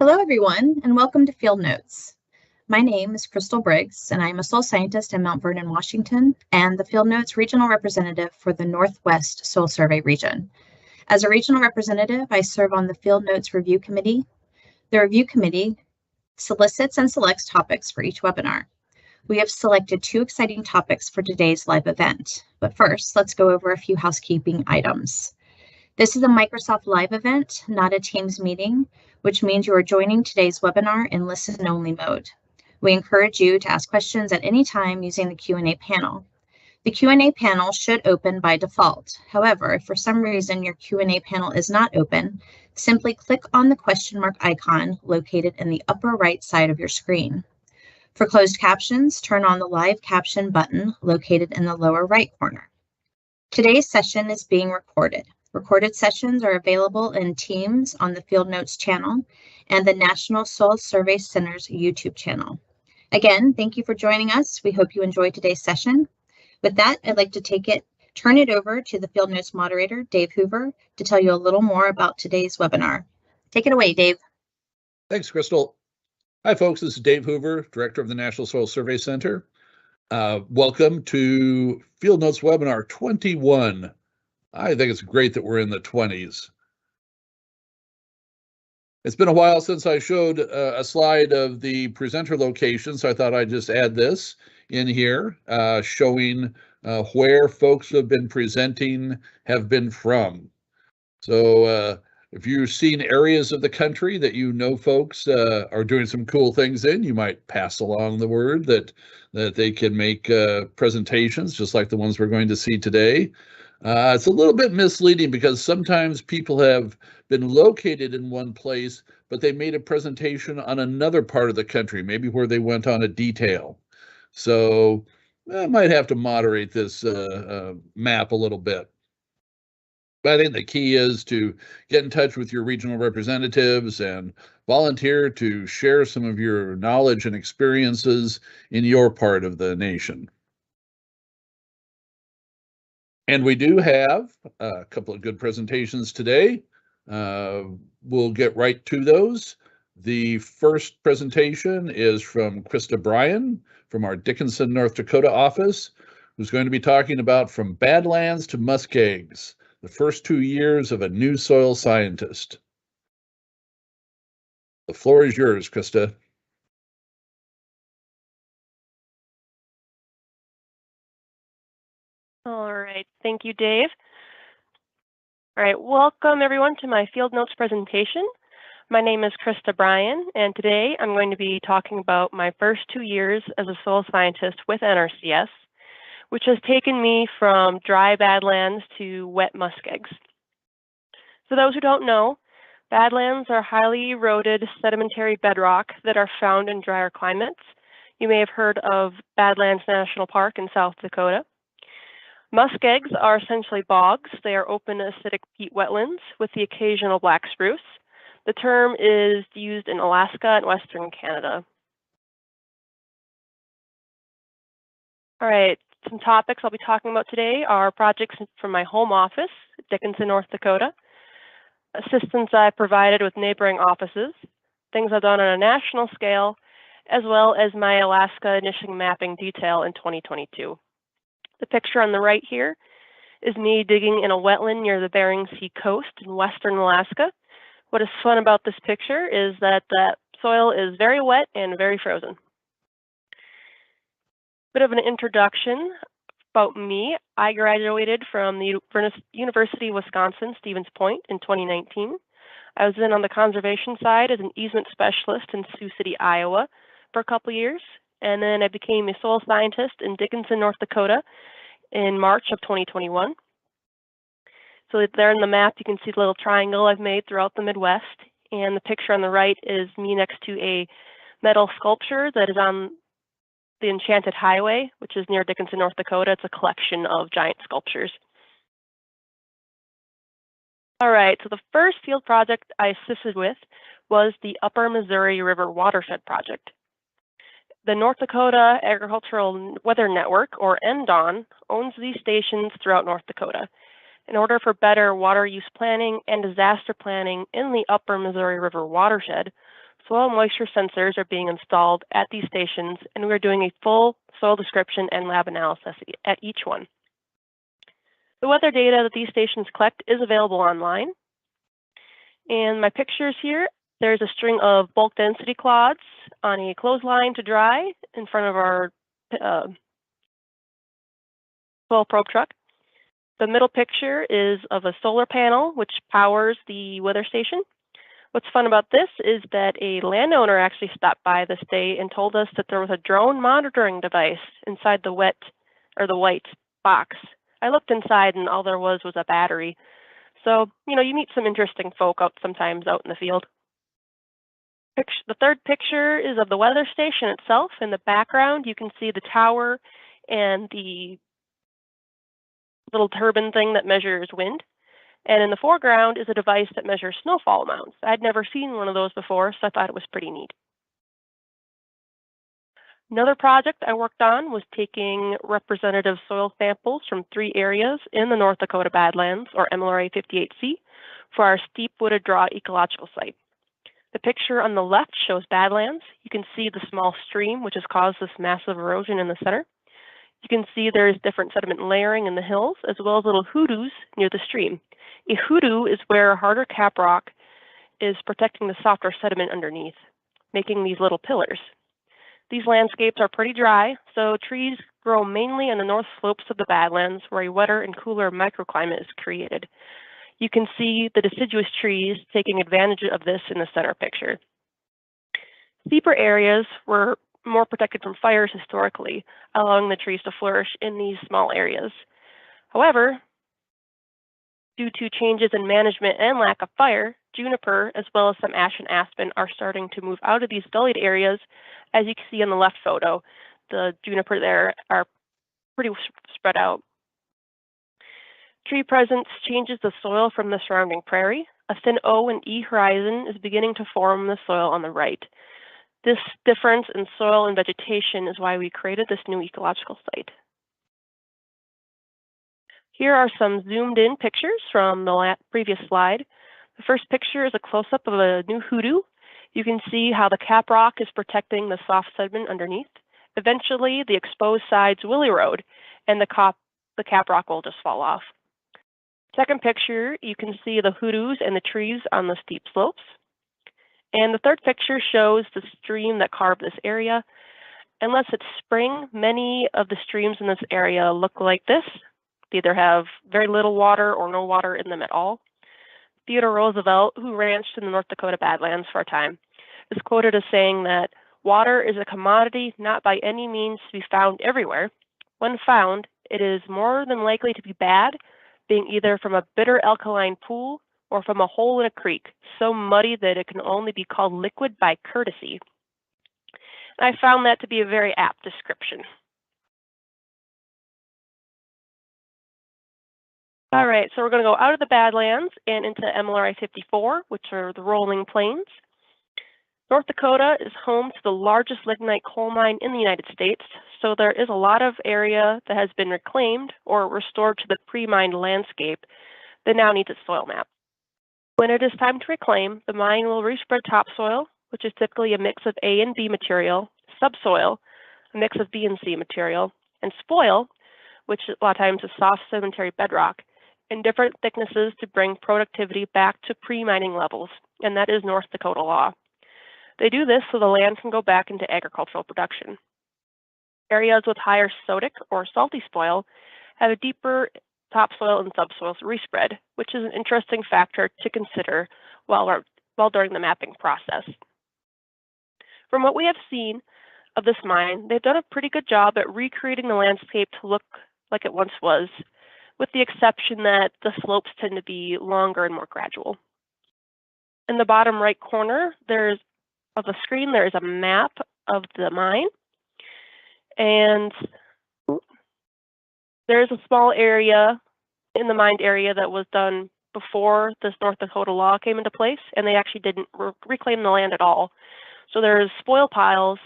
Hello, everyone, and welcome to Field Notes. My name is Crystal Briggs, and I'm a soil scientist in Mount Vernon, Washington, and the Field Notes regional representative for the Northwest Soil Survey region. As a regional representative, I serve on the Field Notes Review Committee. The Review Committee solicits and selects topics for each webinar. We have selected 2 exciting topics for today's live event. But first, let's go over a few housekeeping items. This is a Microsoft Live event, not a Teams meeting, which means you are joining today's webinar in listen-only mode. We encourage you to ask questions at any time using the Q&A panel. The Q&A panel should open by default. However, if for some reason your Q&A panel is not open, simply click on the question mark icon located in the upper right side of your screen. For closed captions, turn on the live caption button located in the lower right corner. Today's session is being recorded. Recorded sessions are available in Teams on the Field Notes channel and the National Soil Survey Center's YouTube channel. Again, thank you for joining us. We hope you enjoyed today's session. With that, I'd like to turn it over to the Field Notes moderator, Dave Hoover, to tell you a little more about today's webinar. Take it away, Dave. Thanks, Crystal. Hi, folks. This is Dave Hoover, Director of the National Soil Survey Center. Welcome to Field Notes Webinar 21. I think it's great that we're in the 20s. It's been a while since I showed a slide of the presenter location, so I thought I'd just add this in here, showing where folks who have been presenting have been from. So if you've seen areas of the country that you know folks are doing some cool things in, you might pass along the word that they can make presentations, just like the ones we're going to see today. It's a little bit misleading because sometimes people have been located in one place, but they made a presentation on another part of the country, maybe where they went on a detail. So I might have to moderate this map a little bit. But I think the key is to get in touch with your regional representatives and volunteer to share some of your knowledge and experiences in your part of the nation. And we do have a couple of good presentations today. We'll get right to those. The first presentation is from Bryan from our Dickinson, North Dakota office, who's going to be talking about From Badlands to Muskegs, the first 2 years of a new soil scientist. The floor is yours, Krista. All right, thank you, Dave. All right, welcome everyone to my Field Notes presentation. My name is Bryan, and today I'm going to be talking about my first 2 years as a soil scientist with NRCS, which has taken me from dry Badlands to wet Muskegs. For those who don't know, Badlands are highly eroded sedimentary bedrock that are found in drier climates. You may have heard of Badlands National Park in South Dakota. Muskegs are essentially bogs. They are open acidic peat wetlands with the occasional black spruce. The term is used in Alaska and Western Canada. All right, some topics I'll be talking about today are projects from my home office, Dickinson, North Dakota, assistance I provided with neighboring offices, things I've done on a national scale, as well as my Alaska initial mapping detail in 2022. The picture on the right here is me digging in a wetland near the Bering Sea coast in western Alaska. What is fun about this picture is that the soil is very wet and very frozen. Bit of an introduction about me. I graduated from the University of Wisconsin, Stevens Point in 2019. I was then on the conservation side as an easement specialist in Sioux City, Iowa for a couple years. And then I became a soil scientist in Dickinson, North Dakota in March of 2021. So there in the map, you can see the little triangle I've made throughout the Midwest. And the picture on the right is me next to a metal sculpture that is on the Enchanted Highway, which is near Dickinson, North Dakota. It's a collection of giant sculptures. All right, so the first field project I assisted with was the Upper Missouri River Watershed Project. The North Dakota Agricultural Weather Network, or NDON, owns these stations throughout North Dakota. In order for better water use planning and disaster planning in the Upper Missouri River watershed, soil moisture sensors are being installed at these stations, and we are doing a full soil description and lab analysis at each one. The weather data that these stations collect is available online. In my pictures here, there's a string of bulk density clods on a clothesline to dry in front of our soil probe truck. The middle picture is of a solar panel which powers the weather station. What's fun about this is that a landowner actually stopped by this day and told us that there was a drone monitoring device inside the white box. I looked inside and all there was a battery. So, you meet some interesting folk sometimes out in the field. The third picture is of the weather station itself. In the background, you can see the tower and the little turbine thing that measures wind. And in the foreground is a device that measures snowfall amounts. I'd never seen one of those before, so I thought it was pretty neat. Another project I worked on was taking representative soil samples from 3 areas in the North Dakota Badlands, or MLRA 58C, for our steep wooded draw ecological site. The picture on the left shows Badlands. You can see the small stream, which has caused this massive erosion in the center. You can see there's different sediment layering in the hills, as well as little hoodoos near the stream. A hoodoo is where harder cap rock is protecting the softer sediment underneath, making these little pillars. These landscapes are pretty dry, so trees grow mainly on the north slopes of the Badlands, where a wetter and cooler microclimate is created. You can see the deciduous trees taking advantage of this in the center picture. Steeper areas were more protected from fires historically, allowing the trees to flourish in these small areas. However, due to changes in management and lack of fire, juniper, as well as some ash and aspen, are starting to move out of these gullied areas. As you can see in the left photo, the juniper there are pretty spread out. Tree presence changes the soil from the surrounding prairie. A thin O and E horizon is beginning to form the soil on the right. This difference in soil and vegetation is why we created this new ecological site. Here are some zoomed in pictures from the previous slide. The first picture is a close-up of a new hoodoo. You can see how the cap rock is protecting the soft sediment underneath. Eventually, the exposed sides will erode and the cap rock will just fall off. Second picture, you can see the hoodoos and the trees on the steep slopes. And the third picture shows the stream that carved this area. Unless it's spring, many of the streams in this area look like this. They either have very little water or no water in them at all. Theodore Roosevelt, who ranched in the North Dakota Badlands for a time, is quoted as saying that water is a commodity not by any means to be found everywhere. When found, it is more than likely to be bad, being either from a bitter alkaline pool or from a hole in a creek, so muddy that it can only be called liquid by courtesy. I found that to be a very apt description. All right, so we're going to go out of the Badlands and into MLRA 54, which are the rolling plains. North Dakota is home to the largest lignite coal mine in the United States, so there is a lot of area that has been reclaimed or restored to the pre-mined landscape that now needs its soil map. When it is time to reclaim, the mine will respread topsoil, which is typically a mix of A and B material, subsoil, a mix of B and C material, and spoil, which a lot of times is soft sedimentary bedrock, in different thicknesses to bring productivity back to pre-mining levels, and that is North Dakota law. They do this so the land can go back into agricultural production. Areas with higher sodic or salty spoil have a deeper topsoil and subsoil respread, which is an interesting factor to consider while during the mapping process. From what we have seen of this mine, they've done a pretty good job at recreating the landscape to look like it once was, with the exception that the slopes tend to be longer and more gradual. In the bottom right corner of the screen, there is a map of the mine, and there is a small area in the mined area that was done before this North Dakota law came into place, and they actually didn't reclaim the land at all. So there's spoil piles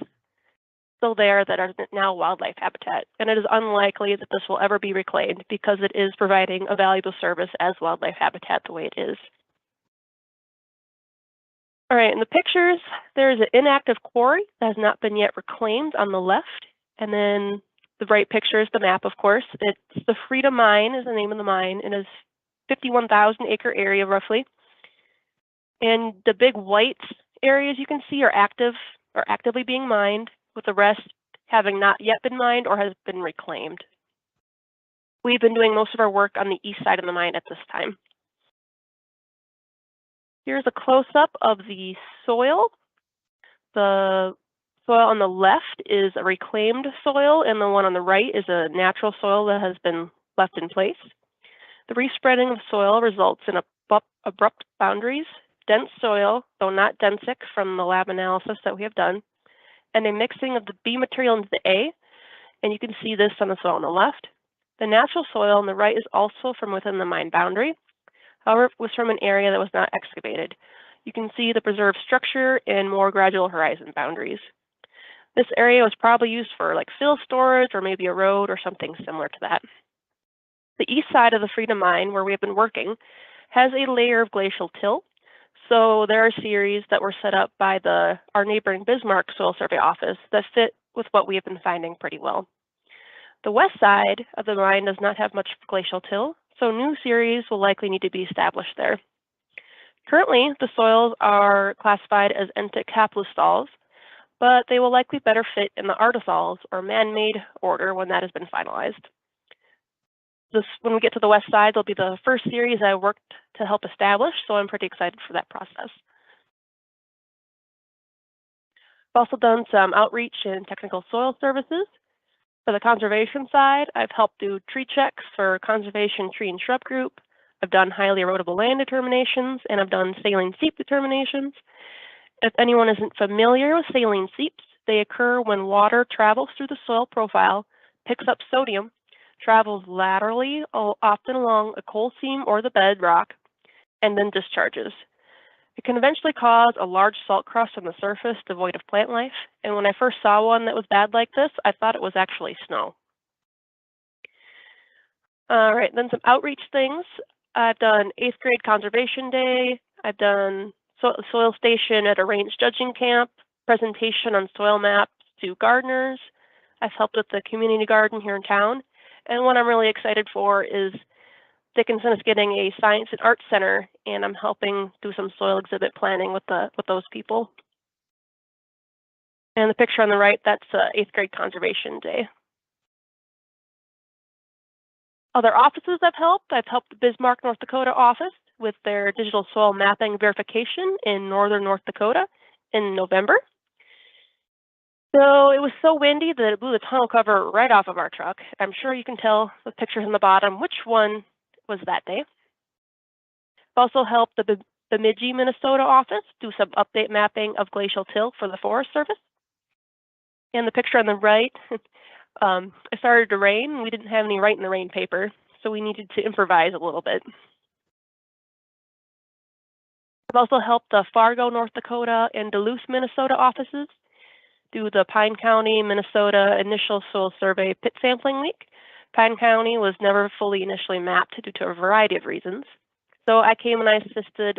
still there that are now wildlife habitat, and it is unlikely that this will ever be reclaimed because it is providing a valuable service as wildlife habitat the way it is. All All right, in the pictures, there's an inactive quarry that has not been yet reclaimed on the left. And then the right picture is the map, of course. It's the Frigid mine is the name of the mine. It is 51,000 acre area roughly. And the big white areas you can see are actively being mined, with the rest having not yet been mined or has been reclaimed. We've been doing most of our work on the east side of the mine at this time. Here's a close-up of the soil. The soil on the left is a reclaimed soil, and the one on the right is a natural soil that has been left in place. The respreading of soil results in abrupt boundaries, dense soil, though not densic from the lab analysis that we have done, and a mixing of the B material into the A, and you can see this on the soil on the left. The natural soil on the right is also from within the mine boundary. However, it was from an area that was not excavated. You can see the preserved structure and more gradual horizon boundaries. This area was probably used for like fill storage or maybe a road or something similar to that. The east side of the Frigid mine, where we have been working, has a layer of glacial till. So there are series that were set up by our neighboring Bismarck Soil Survey office that fit with what we have been finding pretty well. The west side of the mine does not have much glacial till, so new series will likely need to be established there. Currently, the soils are classified as entic-haplostals, but they will likely better fit in the artisols or man-made order when that has been finalized. When we get to the west side, there'll be the first series I worked to help establish, so I'm pretty excited for that process. I've also done some outreach in technical soil services. For the conservation side, I've helped do tree checks for conservation tree and shrub group. I've done highly erodible land determinations, and I've done saline seep determinations. If anyone isn't familiar with saline seeps, they occur when water travels through the soil profile, picks up sodium, travels laterally, often along a coal seam or the bedrock, and then discharges. It can eventually cause a large salt crust on the surface devoid of plant life, and when I first saw one that was bad like this, I thought it was actually snow. All right, then some outreach things. I've done 8th grade conservation day. I've done soil station at a range judging camp, presentation on soil maps to gardeners. I've helped with the community garden here in town. And what I'm really excited for is Dickinson is getting a science and art center, and I'm helping do some soil exhibit planning with those people. And the picture on the right, that's 8th grade conservation day. Other offices I've helped the Bismarck, North Dakota office with their digital soil mapping verification in northern North Dakota in November. So it was so windy that it blew the tonneau cover right off of our truck. I'm sure you can tell the pictures in the bottom which one was that day. I've also helped the Bemidji, Minnesota office do some update mapping of glacial till for the Forest Service. And the picture on the right, it started to rain. We didn't have any Write in the Rain paper, so we needed to improvise a little bit. I've also helped the Fargo, North Dakota and Duluth, Minnesota offices do the Pine County, Minnesota initial soil survey pit sampling week. Pine County was never fully initially mapped due to a variety of reasons. So I came and I assisted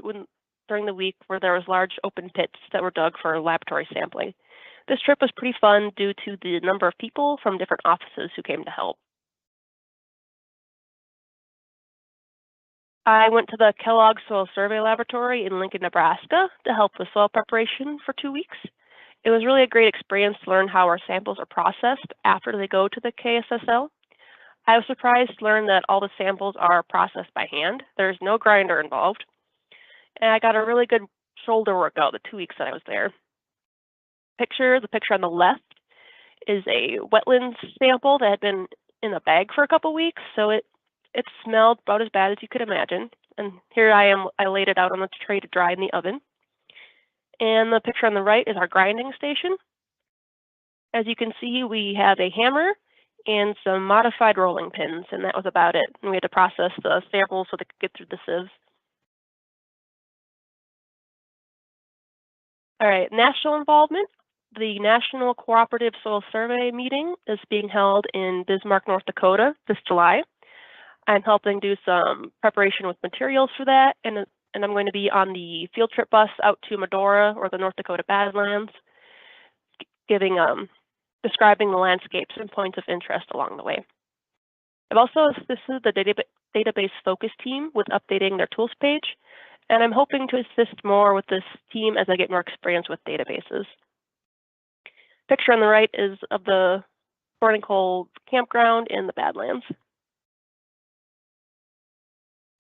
during the week where there was large open pits that were dug for laboratory sampling. This trip was pretty fun due to the number of people from different offices who came to help. I went to the Kellogg Soil Survey Laboratory in Lincoln, Nebraska to help with soil preparation for 2 weeks. It was really a great experience to learn how our samples are processed after they go to the KSSL. I was surprised to learn that all the samples are processed by hand. There's no grinder involved. And I got a really good shoulder workout the 2 weeks that I was there. The picture on the left is a wetlands sample that had been in a bag for a couple weeks, so it smelled about as bad as you could imagine. And here I laid it out on the tray to dry in the oven. And the picture on the right is our grinding station. As you can see, we have a hammer and some modified rolling pins, and that was about it. And we had to process the samples so they could get through the sieves. All right, national involvement. The National Cooperative Soil Survey meeting is being held in Bismarck, North Dakota this July. I'm helping do some preparation with materials for that, and and I'm going to be on the field trip bus out to Medora or the North Dakota Badlands, describing the landscapes and points of interest along the way. I've also assisted the database focus team with updating their tools page, and I'm hoping to assist more with this team as I get more experience with databases. Picture on the right is of the Burning Coal campground in the Badlands.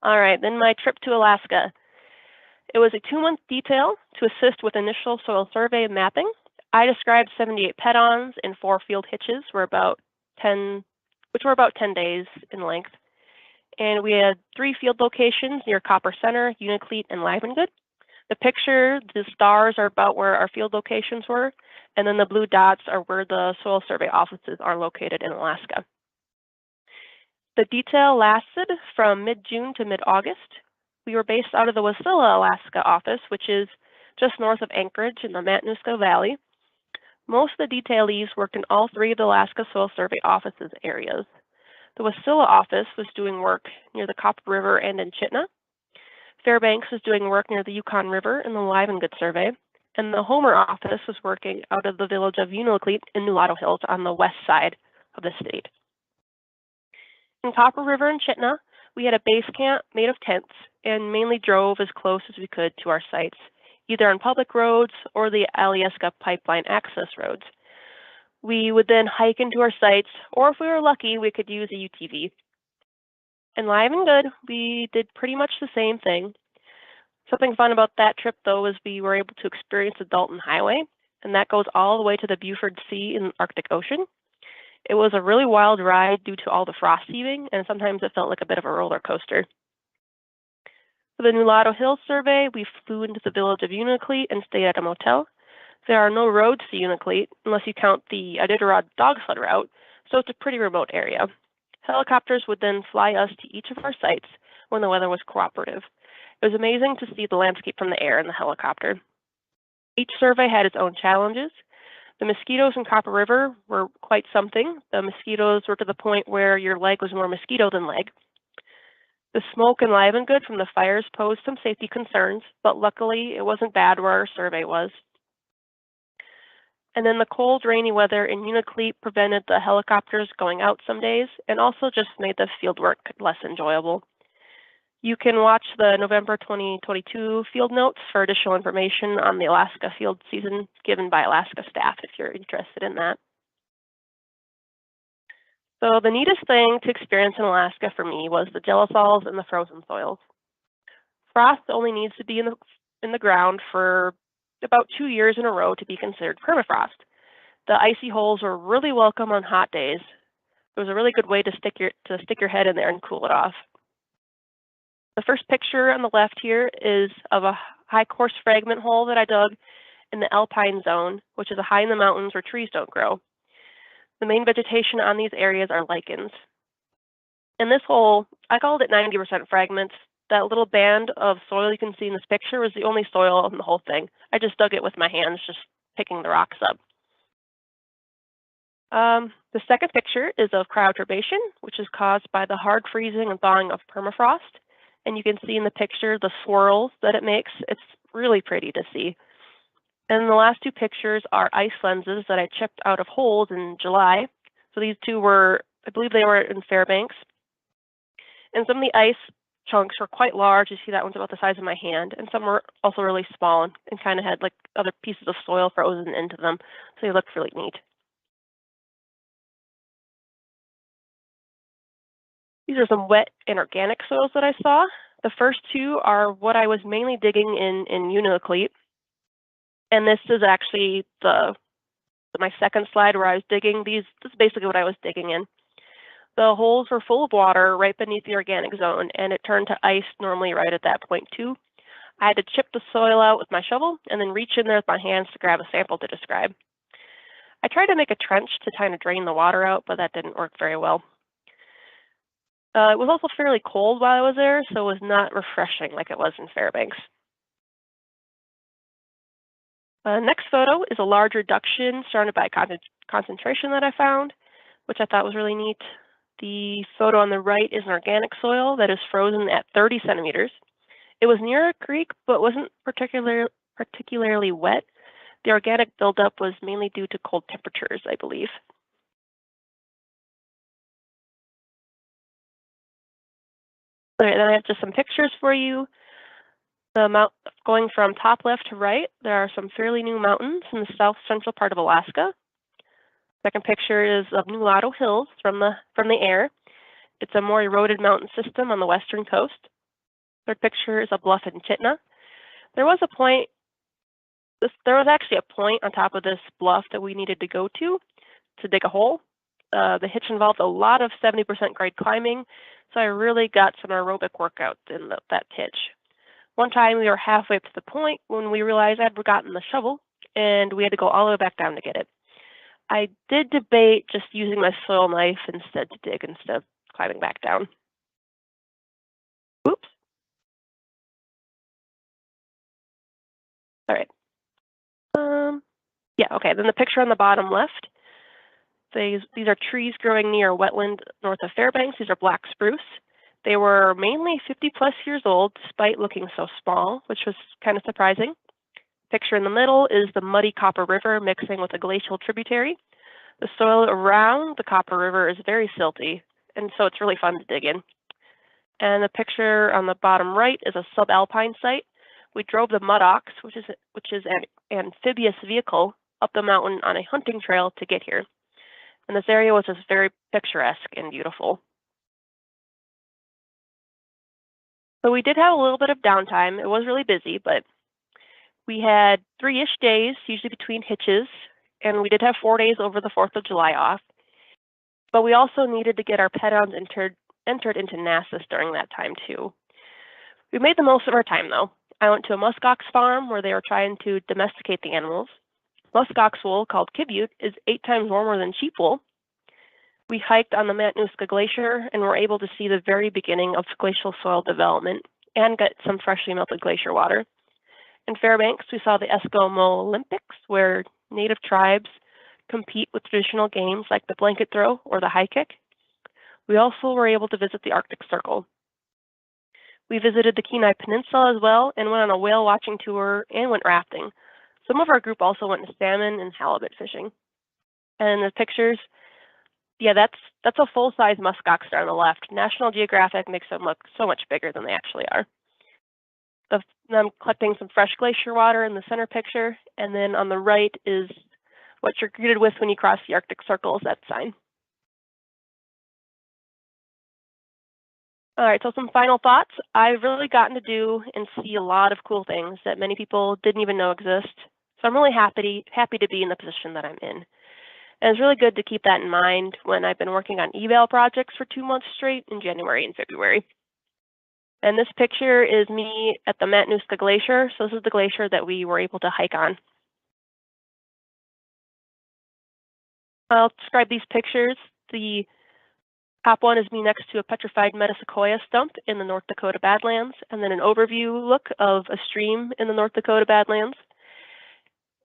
All right, then my trip to Alaska. It was a 2-month detail to assist with initial soil survey and mapping. I described 78 pet-ons and 4 field hitches, which were about 10 days in length. And we had 3 field locations near Copper Center, Unacleat, and Livengood. The picture, the stars are about where our field locations were, and then the blue dots are where the soil survey offices are located in Alaska. The detail lasted from mid-June to mid-August. We were based out of the Wasilla, Alaska office, which is just north of Anchorage in the Matanuska Valley. Most of the detailees worked in all 3 of the Alaska Soil Survey offices areas. The Wasilla office was doing work near the Copper River and in Chitna. Fairbanks was doing work near the Yukon River in the Livengood survey, and the Homer office was working out of the village of Unalakleet in Nulato Hills on the west side of the state. In Copper River and Chitna, we had a base camp made of tents and mainly drove as close as we could to our sites, either on public roads or the Alyeska pipeline access roads. We would then hike into our sites, or if we were lucky, we could use a UTV. In Livengood, we did pretty much the same thing. Something fun about that trip, though, was we were able to experience the Dalton Highway, and that goes all the way to the Beaufort Sea in the Arctic Ocean. It was a really wild ride due to all the frost heaving, and sometimes it felt like a bit of a roller coaster. For the Nulato Hills survey, we flew into the village of Unalakleet and stayed at a motel. There are no roads to Unalakleet unless you count the Iditarod dog sled route, so it's a pretty remote area. Helicopters would then fly us to each of our sites when the weather was cooperative. It was amazing to see the landscape from the air in the helicopter. Each survey had its own challenges. The mosquitoes in Copper River were quite something. The mosquitoes were to the point where your leg was more mosquito than leg. The smoke in Livengood from the fires posed some safety concerns, but luckily it wasn't bad where our survey was. And then the cold, rainy weather in Unalakleet prevented the helicopters going out some days and also just made the field work less enjoyable. You can watch the November 2022 field notes for additional information on the Alaska field season given by Alaska staff if you're interested in that. So the neatest thing to experience in Alaska for me was the gelisols and the frozen soils. Frost only needs to be in the ground for about 2 years in a row to be considered permafrost. The icy holes were really welcome on hot days. It was a really good way to stick your head in there and cool it off. The first picture on the left here is of a high coarse fragment hole that I dug in the alpine zone, which is a high in the mountains where trees don't grow. The main vegetation on these areas are lichens. In this hole, I called it 90% fragments. That little band of soil you can see in this picture was the only soil in the whole thing. I just dug it with my hands, just picking the rocks up. The second picture is of cryoturbation, which is caused by the hard freezing and thawing of permafrost. And you can see in the picture the swirls that it makes. It's really pretty to see. And the last 2 pictures are ice lenses that I chipped out of holes in July. So these 2 were, I believe they were in Fairbanks. And some of the ice chunks were quite large. You see that one's about the size of my hand. And some were also really small and kind of had like other pieces of soil frozen into them. So they looked really neat. These are some wet and organic soils that I saw. The first 2 are what I was mainly digging in Unalakleet. And this is actually my second slide where I was digging. This is basically what I was digging in. The holes were full of water right beneath the organic zone, and it turned to ice normally right at that point too. I had to chip the soil out with my shovel and then reach in there with my hands to grab a sample to describe. I tried to make a trench to kind of drain the water out, but that didn't work very well. It was also fairly cold while I was there, so it was not refreshing like it was in Fairbanks. Next photo is a large reduction surrounded by concentration that I found, which I thought was really neat. The photo on the right is an organic soil that is frozen at 30 centimeters. It was near a creek, but wasn't particularly wet. The organic buildup was mainly due to cold temperatures, I believe. All right, then I have just some pictures for you. Going from top left to right, there are some fairly new mountains in the south central part of Alaska. Second picture is of Mulatto Hills from the air. It's a more eroded mountain system on the western coast. Third picture is a bluff in Chitna. There was actually a point on top of this bluff that we needed to go to dig a hole. The hitch involved a lot of 70% grade climbing, so I really got some aerobic workout in that hitch. One time we were halfway up to the point when we realized I'd forgotten the shovel, and we had to go all the way back down to get it. I did debate just using my soil knife instead to dig instead of climbing back down. Oops. All right. Yeah, okay, then the picture on the bottom left. These are trees growing near a wetland north of Fairbanks. These are black spruce. They were mainly 50+ years old, despite looking so small, which was kind of surprising. Picture in the middle is the muddy Copper River mixing with a glacial tributary. The soil around the Copper River is very silty, and so it's really fun to dig in. And the picture on the bottom right is a subalpine site. We drove the mud ox, which is an amphibious vehicle, up the mountain on a hunting trail to get here. And this area was just very picturesque and beautiful. So we did have a little bit of downtime. It was really busy, but we had 3-ish days, usually between hitches, and we did have 4 days over the 4th of July off. But we also needed to get our pet hounds entered into NRCS during that time too. We made the most of our time though. I went to a muskox farm where they were trying to domesticate the animals. Muskox wool, called kibute, is 8 times warmer than sheep wool. We hiked on the Matanuska Glacier and were able to see the very beginning of glacial soil development and get some freshly melted glacier water. In Fairbanks, we saw the Eskimo Olympics, where native tribes compete with traditional games like the blanket throw or the high kick. We also were able to visit the Arctic Circle. We visited the Kenai Peninsula as well and went on a whale watching tour and went rafting. Some of our group also went to salmon and halibut fishing. And the pictures, yeah, that's a full-size muskox on the left. National Geographic makes them look so much bigger than they actually are. I'm collecting some fresh glacier water in the center picture, and then on the right is what you're greeted with when you cross the Arctic Circle, is that sign. All right, so some final thoughts. I've really gotten to do and see a lot of cool things that many people didn't even know exist. So I'm really happy to be in the position that I'm in. And it's really good to keep that in mind when I've been working on eval projects for 2 months straight in January and February. And this picture is me at the Matanuska Glacier. So this is the glacier that we were able to hike on. I'll describe these pictures. The top one is me next to a petrified metasequoia stump in the North Dakota Badlands, and then an overview look of a stream in the North Dakota Badlands.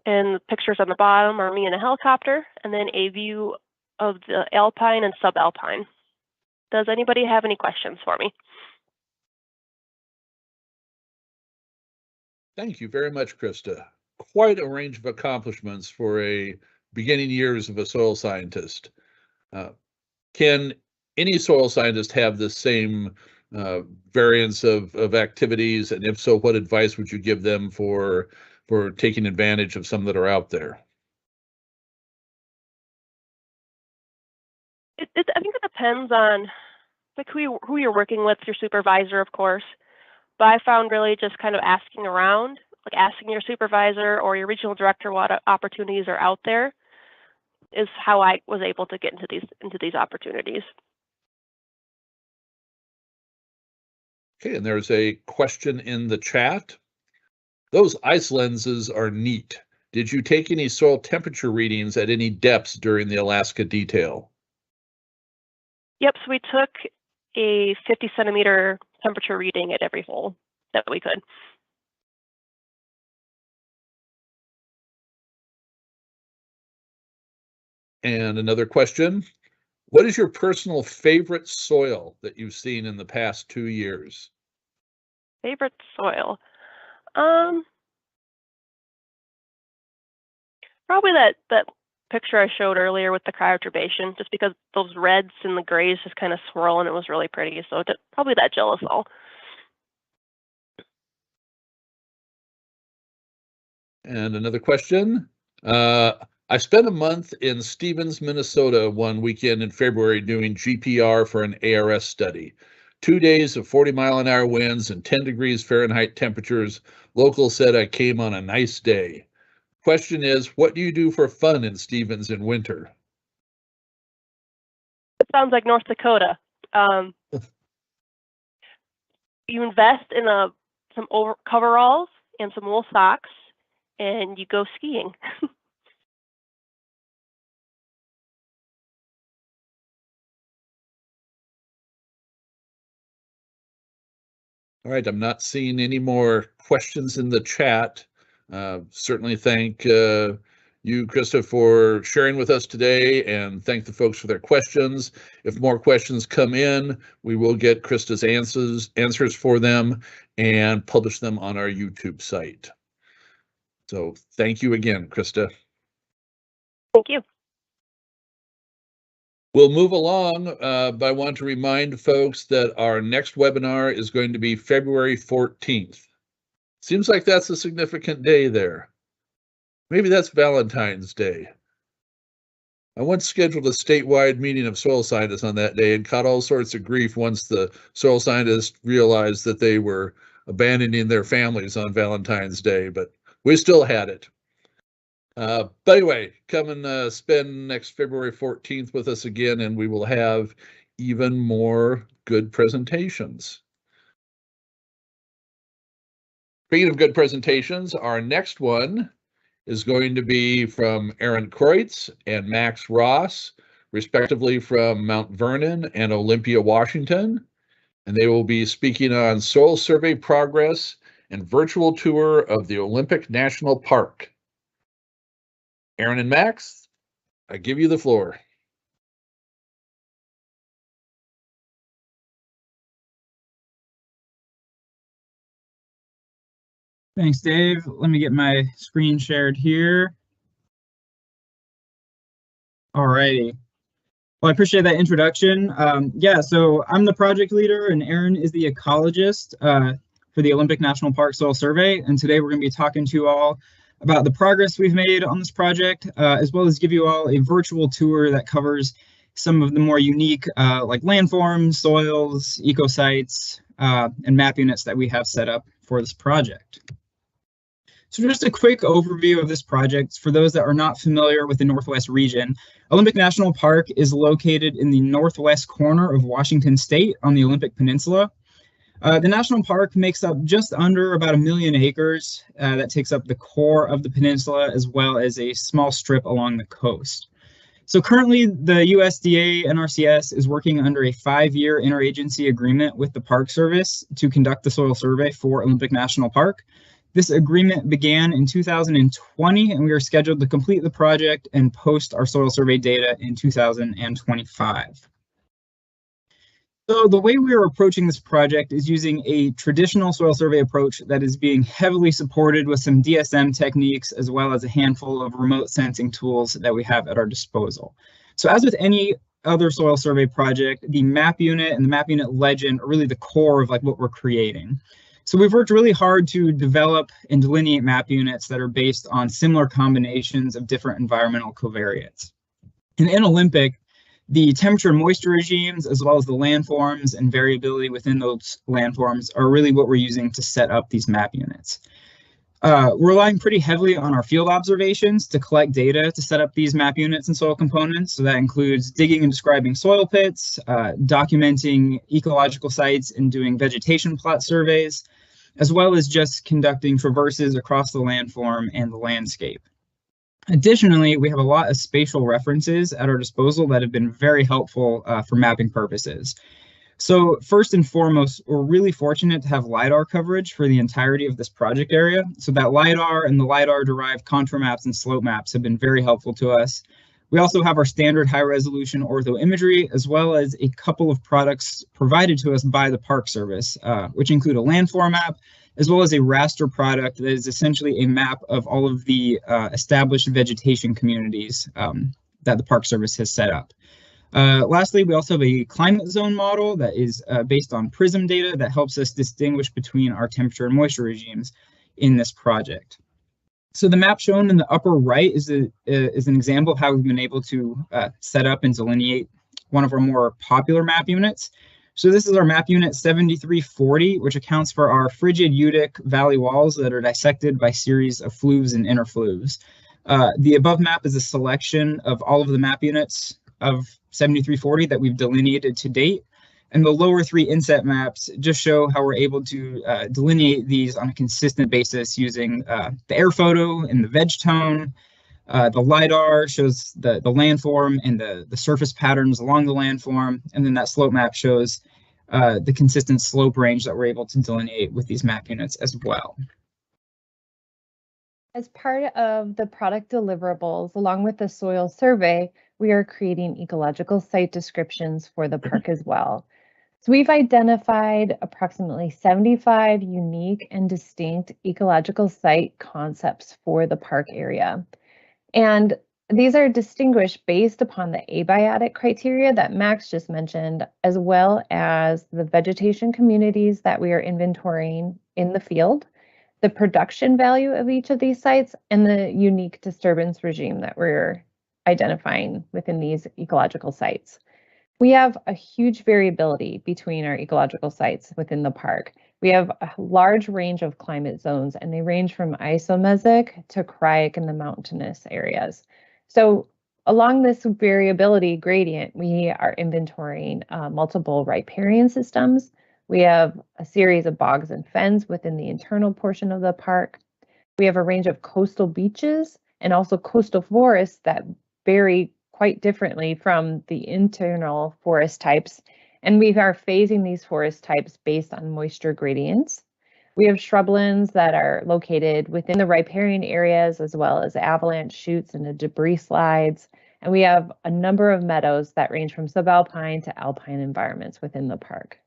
And the pictures on the bottom are me in a helicopter, and then a view of the alpine and subalpine. Does anybody have any questions for me? Thank you very much, Krista. Quite a range of accomplishments for a beginning years of a soil scientist. Can any soil scientist have the same variance of activities? And if so, what advice would you give them for taking advantage of some that are out there? I think it depends on like who you're working with, your supervisor, of course. But I found really just kind of asking around, like asking your supervisor or your regional director what opportunities are out there, is how I was able to get into these opportunities. Okay, and there's a question in the chat. Those ice lenses are neat. Did you take any soil temperature readings at any depths during the Alaska detail? Yep, so we took a 50-centimeter temperature reading at every hole that we could. And another question. What is your personal favorite soil that you've seen in the past 2 years? Favorite soil? Probably that picture I showed earlier with the cryoturbation, just because those reds and the grays just kind of swirl and it was really pretty. So probably that gelisol. And another question. I spent a month in Stevens, Minnesota one weekend in February doing GPR for an ARS study. 2 days of 40-mile-an-hour winds and 10 degrees Fahrenheit temperatures. Locals said I came on a nice day. Question is, what do you do for fun in Stevens in winter? It sounds like North Dakota. You invest in some coveralls and some wool socks, and you go skiing. All right, I'm not seeing any more questions in the chat. Certainly thank you, Krista, for sharing with us today, and thank the folks for their questions. If more questions come in, we will get Krista's answers for them and publish them on our YouTube site. So thank you again, Krista. Thank you. We'll move along, but I want to remind folks that our next webinar is going to be February 14th. Seems like that's a significant day there. Maybe that's Valentine's Day. I once scheduled a statewide meeting of soil scientists on that day and caught all sorts of grief once the soil scientists realized that they were abandoning their families on Valentine's Day, but we still had it. But anyway, come and spend next February 14th with us again, and we will have even more good presentations. Speaking of good presentations, our next one is going to be from Erin Kreutz and Max Ross, respectively from Mount Vernon and Olympia, Washington. And they will be speaking on soil survey progress and virtual tour of the Olympic National Park. Erin and Max, I give you the floor. Thanks, Dave. Let me get my screen shared here. All righty. Well, I appreciate that introduction. Yeah, so I'm the project leader and Erin is the ecologist for the Olympic National Park Soil Survey. And today we're going to be talking to you all about the progress we've made on this project, as well as give you all a virtual tour that covers some of the more unique like landforms, soils, ecosites, and map units that we have set up for this project. So just a quick overview of this project for those that are not familiar with the Northwest region. Olympic National Park is located in the northwest corner of Washington State on the Olympic Peninsula. The national park makes up just under about 1 million acres that takes up the core of the peninsula as well as a small strip along the coast. So currently the USDA NRCS is working under a 5-year interagency agreement with the Park Service to conduct the soil survey for Olympic National Park. This agreement began in 2020 and we are scheduled to complete the project and post our soil survey data in 2025. So the way we are approaching this project is using a traditional soil survey approach that is being heavily supported with some DSM techniques as well as a handful of remote sensing tools that we have at our disposal. So as with any other soil survey project, the map unit and the map unit legend are really the core of like what we're creating. So we've worked really hard to develop and delineate map units that are based on similar combinations of different environmental covariates. And in Olympic, the temperature and moisture regimes, as well as the landforms and variability within those landforms are really what we're using to set up these map units. We're relying pretty heavily on our field observations to collect data to set up these map units and soil components. So that includes digging and describing soil pits, documenting ecological sites and doing vegetation plot surveys, as well as just conducting traverses across the landform and the landscape. Additionally, we have a lot of spatial references at our disposal that have been very helpful for mapping purposes. So first and foremost, we're really fortunate to have LiDAR coverage for the entirety of this project area. So that LiDAR and the LiDAR derived contour maps and slope maps have been very helpful to us. We also have our standard high-resolution ortho imagery, as well as a couple of products provided to us by the Park Service, which include a landform map, as well as a raster product that is essentially a map of all of the established vegetation communities that the Park Service has set up. Lastly, we also have a climate zone model that is based on PRISM data that helps us distinguish between our temperature and moisture regimes in this project. So the map shown in the upper right is an example of how we've been able to set up and delineate one of our more popular map units. So this is our map unit 7340, which accounts for our Frigid Udic valley walls that are dissected by series of fluves and interfluves. The above map is a selection of all of the map units of 7340 that we've delineated to date. And the lower three inset maps just show how we're able to delineate these on a consistent basis using the air photo and the veg tone. The LiDAR shows the landform and the surface patterns along the landform. And then that slope map shows the consistent slope range that we're able to delineate with these map units as well. As part of the product deliverables, along with the soil survey, we are creating ecological site descriptions for the park as well. So we've identified approximately 75 unique and distinct ecological site concepts for the park area. And these are distinguished based upon the abiotic criteria that Max just mentioned, as well as the vegetation communities that we are inventorying in the field, the production value of each of these sites, and the unique disturbance regime that we're identifying within these ecological sites. We have a huge variability between our ecological sites within the park. We have a large range of climate zones, and they range from isometric to cryic in the mountainous areas. So along this variability gradient, we are inventorying multiple riparian systems. We have a series of bogs and fens within the internal portion of the park. We have a range of coastal beaches and also coastal forests that vary quite differently from the internal forest types. And we are phasing these forest types based on moisture gradients. We have shrublands that are located within the riparian areas, as well as avalanche chutes and the debris slides. And we have a number of meadows that range from subalpine to alpine environments within the park.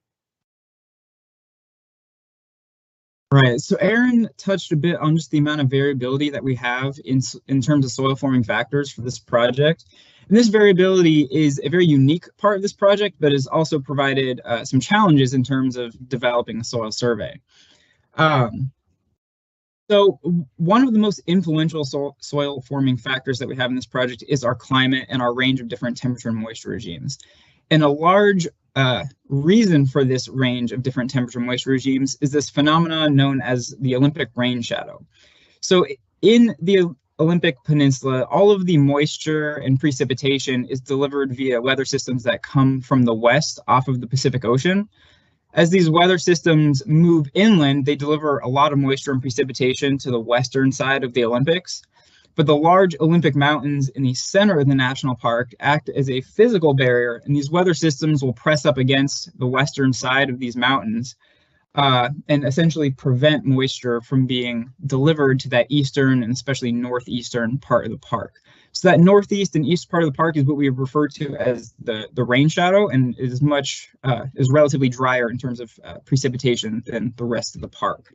Right, so Erin touched a bit on just the amount of variability that we have in terms of soil forming factors for this project. And this variability is a very unique part of this project, but has also provided some challenges in terms of developing a soil survey. So one of the most influential soil forming factors that we have in this project is our climate and our range of different temperature and moisture regimes. And a large reason for this range of different temperature and moisture regimes is this phenomenon known as the Olympic rain shadow. So in the Olympic Peninsula, all of the moisture and precipitation is delivered via weather systems that come from the west off of the Pacific Ocean. As these weather systems move inland, they deliver a lot of moisture and precipitation to the western side of the Olympics. But the large Olympic mountains in the center of the national park act as a physical barrier, and these weather systems will press up against the western side of these mountains and essentially prevent moisture from being delivered to that eastern and especially northeastern part of the park. So that northeast and east part of the park is what we refer to as the rain shadow, and is relatively drier in terms of precipitation than the rest of the park.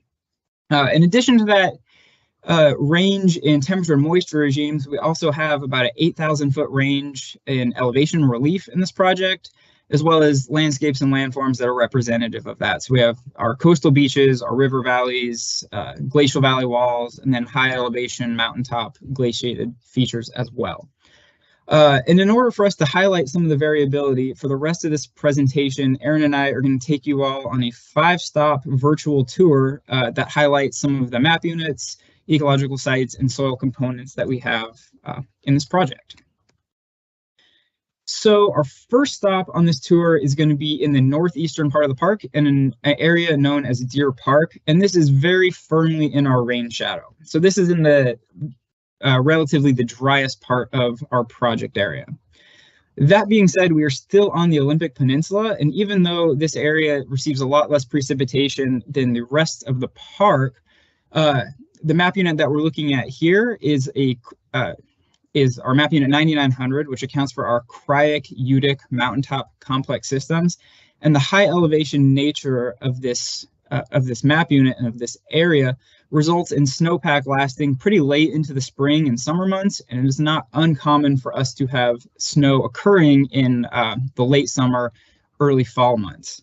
In addition to that range in temperature and moisture regimes, we also have about an 8,000 foot range in elevation relief in this project, as well as landscapes and landforms that are representative of that. So we have our coastal beaches, our river valleys, glacial valley walls, and then high elevation mountaintop glaciated features as well. And in order for us to highlight some of the variability for the rest of this presentation, Erin and I are going to take you all on a 5-stop virtual tour that highlights some of the map units, ecological sites, and soil components that we have in this project. So our first stop on this tour is going to be in the northeastern part of the park in an area known as Deer Park, and this is very firmly in our rain shadow. So this is in the relatively the driest part of our project area. That being said, we are still on the Olympic Peninsula, and even though this area receives a lot less precipitation than the rest of the park, the map unit that we're looking at here is a is our map unit 9900, which accounts for our Cryic Udic mountaintop complex systems. And the high elevation nature of this map unit and of this area results in snowpack lasting pretty late into the spring and summer months, and it is not uncommon for us to have snow occurring in the late summer, early fall months.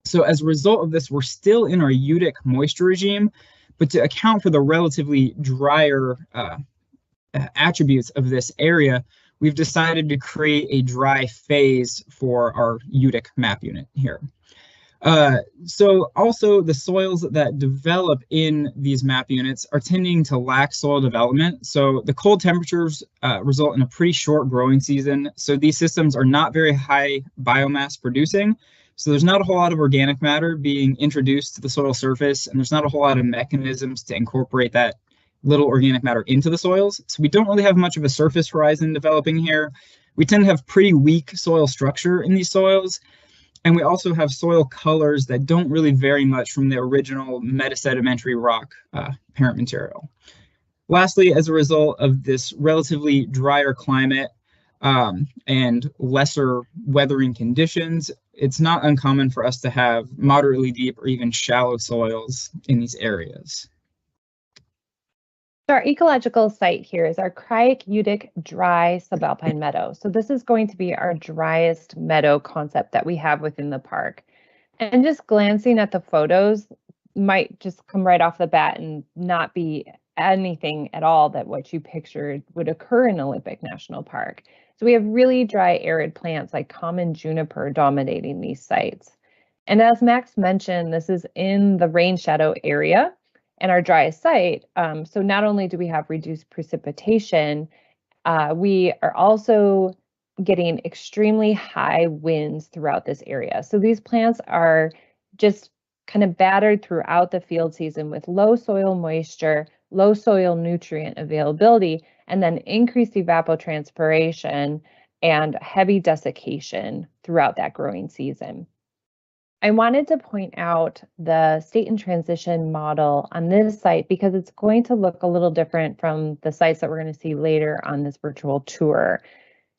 So as a result of this, we're still in our Udic moisture regime, but to account for the relatively drier attributes of this area, we've decided to create a dry phase for our Udic map unit here. So also the soils that develop in these map units are tending to lack soil development. So the cold temperatures result in a pretty short growing season. So these systems are not very high biomass producing. So there's not a whole lot of organic matter being introduced to the soil surface, and there's not a whole lot of mechanisms to incorporate that little organic matter into the soils. So we don't really have much of a surface horizon developing here. We tend to have pretty weak soil structure in these soils. And we also have soil colors that don't really vary much from the original metasedimentary rock parent material. Lastly, as a result of this relatively drier climate and lesser weathering conditions, it's not uncommon for us to have moderately deep or even shallow soils in these areas. So our ecological site here is our Cryic Udic dry subalpine meadow. So this is going to be our driest meadow concept that we have within the park. And just glancing at the photos might just come right off the bat and not be anything at all that what you pictured would occur in Olympic National Park. So we have really dry arid plants like common juniper dominating these sites. And as Max mentioned, this is in the rain shadow area and our driest site. So not only do we have reduced precipitation, we are also getting extremely high winds throughout this area. So these plants are just kind of battered throughout the field season with low soil moisture, low soil nutrient availability, and then increased evapotranspiration and heavy desiccation throughout that growing season. I wanted to point out the state in transition model on this site because it's going to look a little different from the sites that we're going to see later on this virtual tour.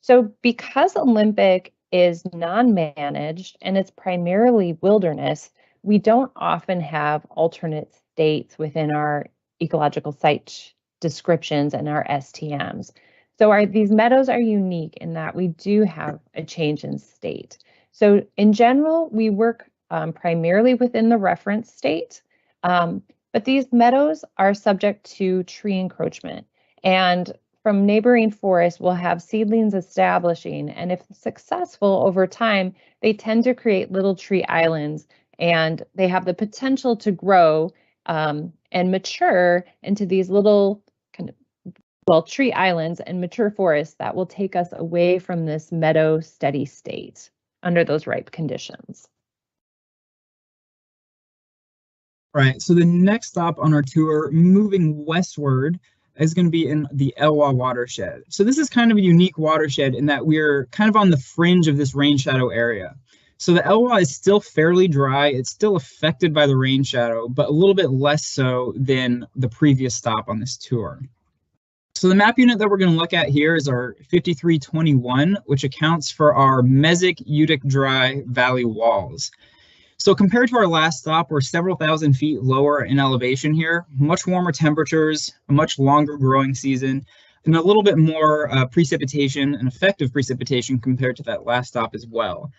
So because Olympic is non-managed and it's primarily wilderness, we don't often have alternate states within our ecological site descriptions and our STMs. So these meadows are unique in that we do have a change in state. So in general, we work primarily within the reference state, but these meadows are subject to tree encroachment. And from neighboring forests, we'll have seedlings establishing, and if successful over time, they tend to create little tree islands, and they have the potential to grow and mature into these little tree islands and mature forests that will take us away from this meadow steady state under those ripe conditions. Right, so the next stop on our tour, moving westward, is going to be in the Elwha watershed. So this is kind of a unique watershed in that we're kind of on the fringe of this rain shadow area. So the Elwha is still fairly dry. It's still affected by the rain shadow, but a little bit less so than the previous stop on this tour. So the map unit that we're going to look at here is our 5321, which accounts for our Mesic Udic dry valley walls. So compared to our last stop, we're several thousand feet lower in elevation here, much warmer temperatures, a much longer growing season, and a little bit more precipitation and effective precipitation compared to that last stop as well.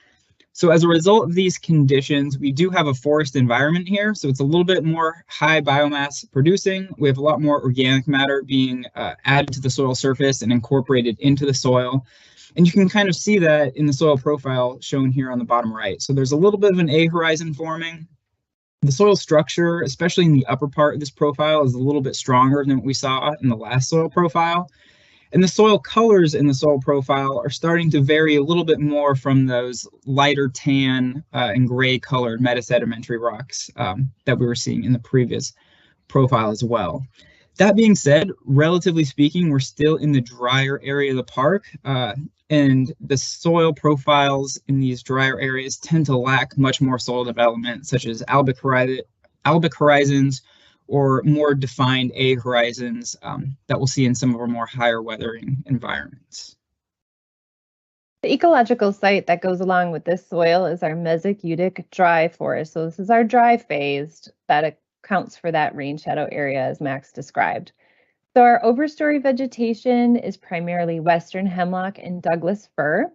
So as a result of these conditions, we do have a forest environment here. So it's a little bit more high biomass producing. We have a lot more organic matter being added to the soil surface and incorporated into the soil. And you can kind of see that in the soil profile shown here on the bottom right. So there's a little bit of an A horizon forming. The soil structure, especially in the upper part of this profile, is a little bit stronger than what we saw in the last soil profile. And the soil colors in the soil profile are starting to vary a little bit more from those lighter tan and gray colored metasedimentary rocks that we were seeing in the previous profile as well. That being said, relatively speaking, we're still in the drier area of the park, and the soil profiles in these drier areas tend to lack much more soil development, such as albic horizons, or more defined A horizons that we'll see in some of our more higher weathering environments. The ecological site that goes along with this soil is our Mesic Udic dry forest. So this is our dry phase that accounts for that rain shadow area as Max described. So our overstory vegetation is primarily western hemlock and Douglas fir.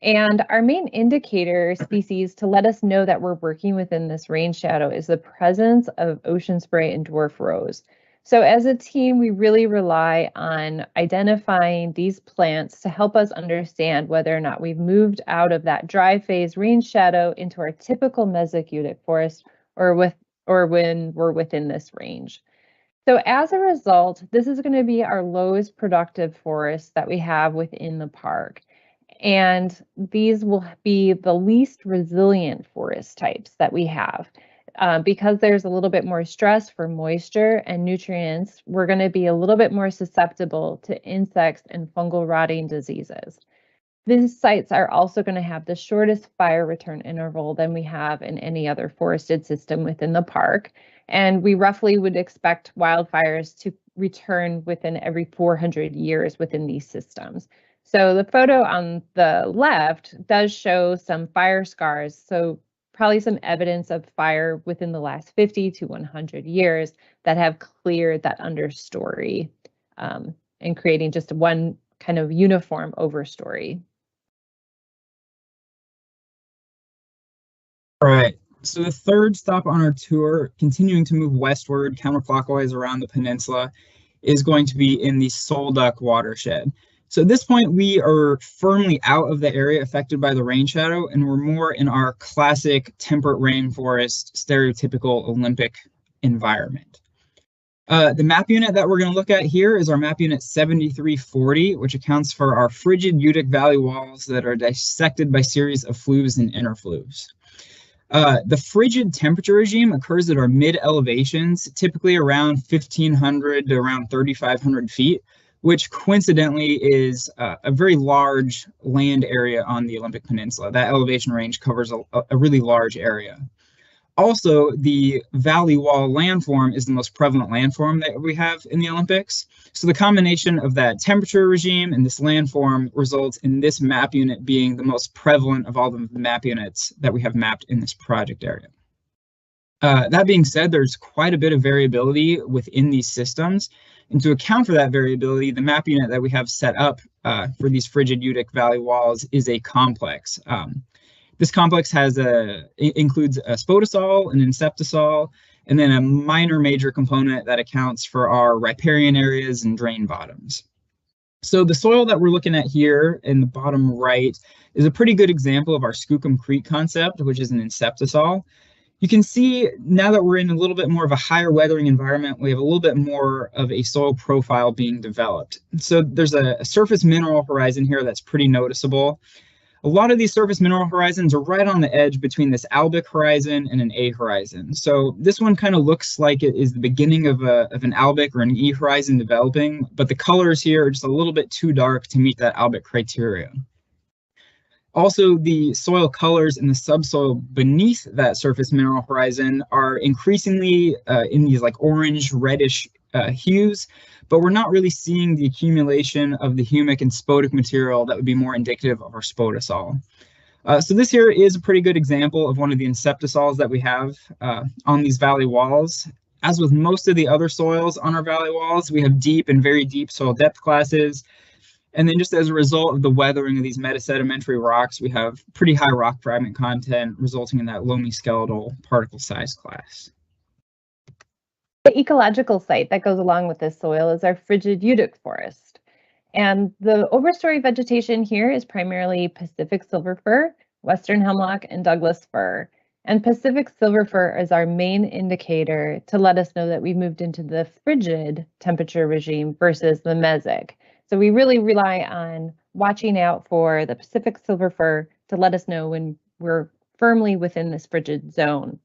And our main indicator species to let us know that we're working within this rain shadow is the presence of ocean spray and dwarf rose. So as a team, we really rely on identifying these plants to help us understand whether or not we've moved out of that dry phase rain shadow into our typical Mesic Udic forest or when we're within this range. So as a result, this is going to be our lowest productive forest that we have within the park. And these will be the least resilient forest types that we have. Because there's a little bit more stress for moisture and nutrients, we're going to be a little bit more susceptible to insects and fungal rotting diseases. These sites are also going to have the shortest fire return interval than we have in any other forested system within the park. And we roughly would expect wildfires to return within every 400 years within these systems. So the photo on the left does show some fire scars. So probably some evidence of fire within the last 50 to 100 years that have cleared that understory and creating just one kind of uniform overstory. All right, so the third stop on our tour, continuing to move westward counterclockwise around the peninsula, is going to be in the Solduck watershed. So at this point, we are firmly out of the area affected by the rain shadow, and we're more in our classic temperate rainforest, stereotypical Olympic environment. The map unit that we're going to look at here is our map unit 7340, which accounts for our frigid Udic valley walls that are dissected by series of fluves and interfluves. The frigid temperature regime occurs at our mid elevations, typically around 1,500 to around 3,500 feet, which coincidentally is a very large land area on the Olympic Peninsula. That elevation range covers a really large area. Also, the valley wall landform is the most prevalent landform that we have in the Olympics. So the combination of that temperature regime and this landform results in this map unit being the most prevalent of all the map units that we have mapped in this project area. That being said, there's quite a bit of variability within these systems. And to account for that variability, the map unit that we have set up for these frigid Udic valley walls is a complex. This complex includes a spodosol, an inceptisol, and then a minor major component that accounts for our riparian areas and drain bottoms. So the soil that we're looking at here in the bottom right is a pretty good example of our Skookum Creek concept, which is an inceptisol. You can see now that we're in a little bit more of a higher weathering environment, we have a little bit more of a soil profile being developed. So there's a surface mineral horizon here that's pretty noticeable. A lot of these surface mineral horizons are right on the edge between this albic horizon and an A horizon. So this one kind of looks like it is the beginning of an albic or an E horizon developing, but the colors here are just a little bit too dark to meet that albic criteria. Also, the soil colors in the subsoil beneath that surface mineral horizon are increasingly in these like orange, reddish hues, but we're not really seeing the accumulation of the humic and spodec material that would be more indicative of our spodosol. So this here is a pretty good example of one of the inceptisols that we have on these valley walls. As with most of the other soils on our valley walls, we have deep and very deep soil depth classes. And then just as a result of the weathering of these metasedimentary rocks, we have pretty high rock fragment content, resulting in that loamy skeletal particle size class. The ecological site that goes along with this soil is our frigid Udic forest. And the overstory vegetation here is primarily Pacific silver fir, western hemlock, and Douglas fir. And Pacific silver fir is our main indicator to let us know that we moved into the frigid temperature regime versus the mesic. So we really rely on watching out for the Pacific silver fir to let us know when we're firmly within this frigid zone.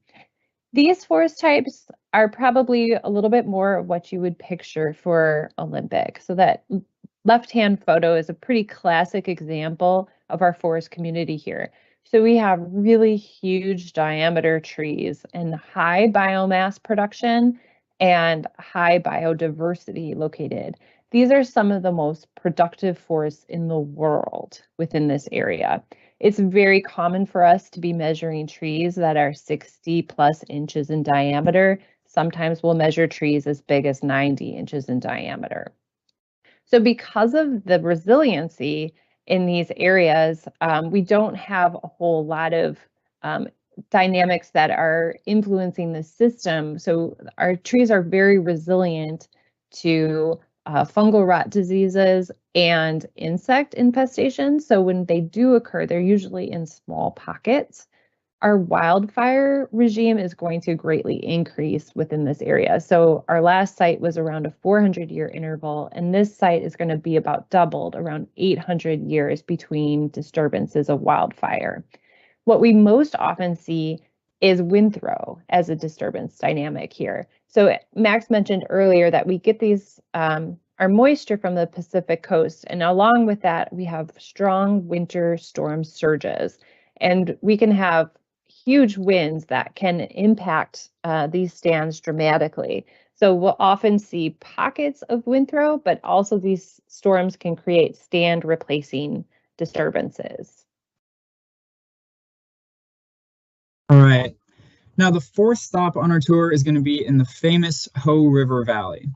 These forest types are probably a little bit more of what you would picture for Olympic. So that left-hand photo is a pretty classic example of our forest community here. So we have really huge diameter trees and high biomass production and high biodiversity located. These are some of the most productive forests in the world within this area. It's very common for us to be measuring trees that are 60 plus inches in diameter. Sometimes we'll measure trees as big as 90 inches in diameter. So because of the resiliency in these areas, we don't have a whole lot of dynamics that are influencing the system. So our trees are very resilient to fungal rot diseases and insect infestation. So when they do occur, they're usually in small pockets. Our wildfire regime is going to greatly increase within this area. So our last site was around a 400-year interval, and this site is going to be about doubled, around 800 years between disturbances of wildfire. What we most often see is wind throw as a disturbance dynamic here. So Max mentioned earlier that we get these our moisture from the Pacific coast, and along with that, we have strong winter storm surges, and we can have huge winds that can impact these stands dramatically. So we'll often see pockets of wind throw, but also these storms can create stand replacing disturbances. All right. Now, the fourth stop on our tour is going to be in the famous Hoh River Valley.